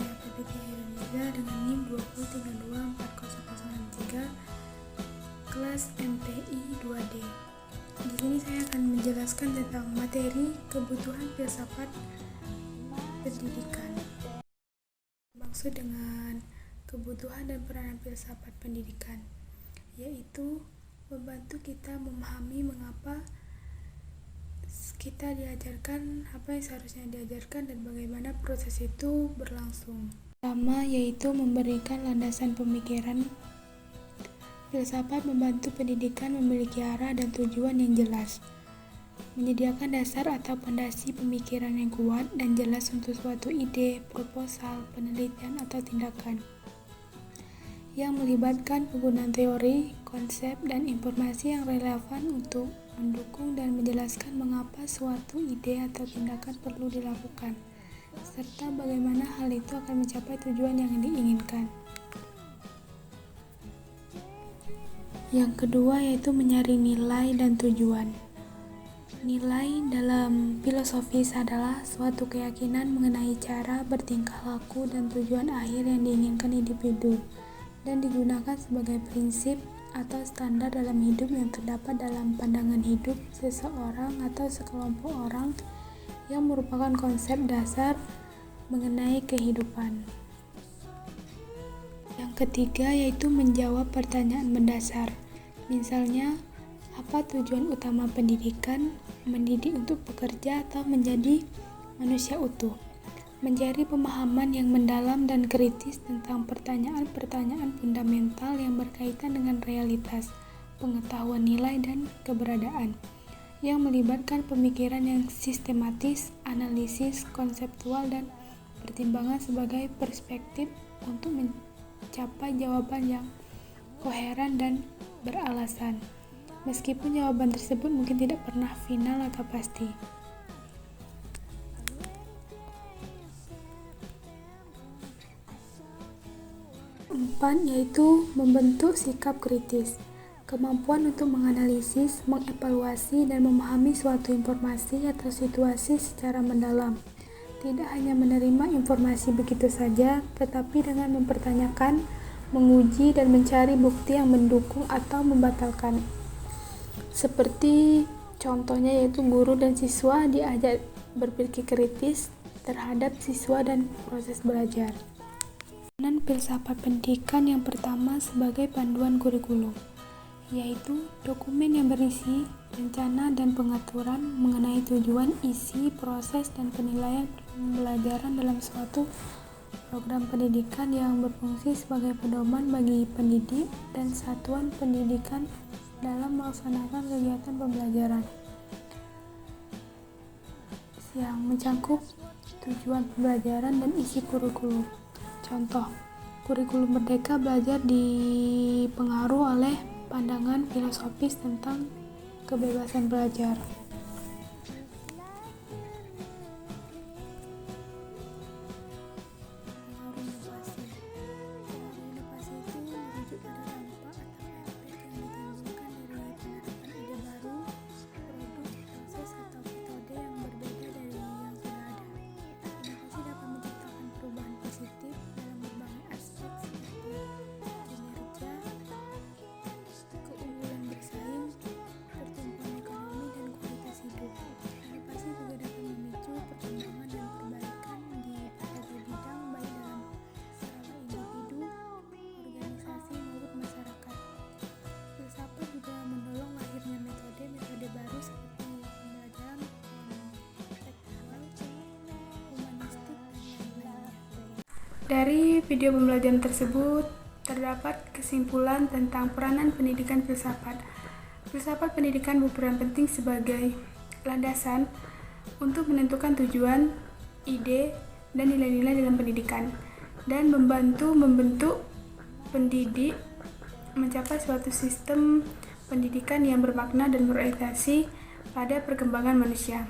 saya PPT Indonesia dengan NIM 203240063 kelas MTI 2D. Di sini saya akan menjelaskan tentang materi kebutuhan filsafat pendidikan. Maksud dengan kebutuhan dan peranan filsafat pendidikan yaitu membantu kita memahami mengapa kita diajarkan apa yang seharusnya diajarkan dan bagaimana proses itu berlangsung. Pertama yaitu memberikan landasan pemikiran. Filsafat membantu pendidikan memiliki arah dan tujuan yang jelas, menyediakan dasar atau fondasi pemikiran yang kuat dan jelas untuk suatu ide, proposal, penelitian atau tindakan yang melibatkan penggunaan teori, konsep, dan informasi yang relevan untuk mendukung dan menjelaskan mengapa suatu ide atau tindakan perlu dilakukan, serta bagaimana hal itu akan mencapai tujuan yang diinginkan. Yang kedua yaitu menyaring nilai dan tujuan. Nilai dalam filosofis adalah suatu keyakinan mengenai cara bertingkah laku dan tujuan akhir yang diinginkan individu, dan digunakan sebagai prinsip atau standar dalam hidup yang terdapat dalam pandangan hidup seseorang atau sekelompok orang yang merupakan konsep dasar mengenai kehidupan. Yang ketiga yaitu menjawab pertanyaan mendasar. Misalnya, apa tujuan utama pendidikan? Mendidik untuk bekerja atau menjadi manusia utuh? Mencari pemahaman yang mendalam dan kritis tentang pertanyaan-pertanyaan fundamental yang berkaitan dengan realitas, pengetahuan nilai dan keberadaan, yang melibatkan pemikiran yang sistematis, analisis konseptual dan pertimbangan sebagai perspektif untuk mencapai jawaban yang koheren dan beralasan, meskipun jawaban tersebut mungkin tidak pernah final atau pasti. Keempat yaitu membentuk sikap kritis, kemampuan untuk menganalisis, mengevaluasi, dan memahami suatu informasi atau situasi secara mendalam. Tidak hanya menerima informasi begitu saja, tetapi dengan mempertanyakan, menguji, dan mencari bukti yang mendukung atau membatalkan. Seperti contohnya yaitu guru dan siswa diajak berpikir kritis terhadap siswa dan proses belajar. Peranan filsafat pendidikan yang pertama sebagai panduan kurikulum, yaitu dokumen yang berisi rencana dan pengaturan mengenai tujuan, isi, proses, dan penilaian pembelajaran dalam suatu program pendidikan yang berfungsi sebagai pedoman bagi pendidik dan satuan pendidikan dalam melaksanakan kegiatan pembelajaran yang mencangkup tujuan pembelajaran dan isi kurikulum. Contoh, kurikulum Merdeka Belajar dipengaruhi oleh pandangan filosofis tentang kebebasan belajar. Inovasi itu merujuk pada dampak atau efek yang ditimbulkan dari penerapan ide baru, produk, proses, atau metode yang berbeda dari yang sudah ada. Inovasi dapat menciptakan perubahan positif dalam berbagai aspek seperti kinerja, keunggulan bersaing, pertumbuhan ekonomi, dan kualitas hidup. Inovasi juga dapat memicu perkembangan dan perbaikan di berbagai bidang baik dalam skala individu, organisasi, maupun masyarakat. Filsafat juga mendorong lahirnya metode-metode baru seperti pembelajaran kontekstual, humanistik, dan lain-lainnya. Dari video pembelajaran tersebut terdapat kesimpulan tentang peranan pendidikan filsafat. Filsafat pendidikan berperan penting sebagai landasan untuk menentukan tujuan, ide, dan nilai-nilai dalam pendidikan, dan membantu membentuk pendidik mencapai suatu sistem pendidikan yang bermakna dan berorientasi pada perkembangan manusia.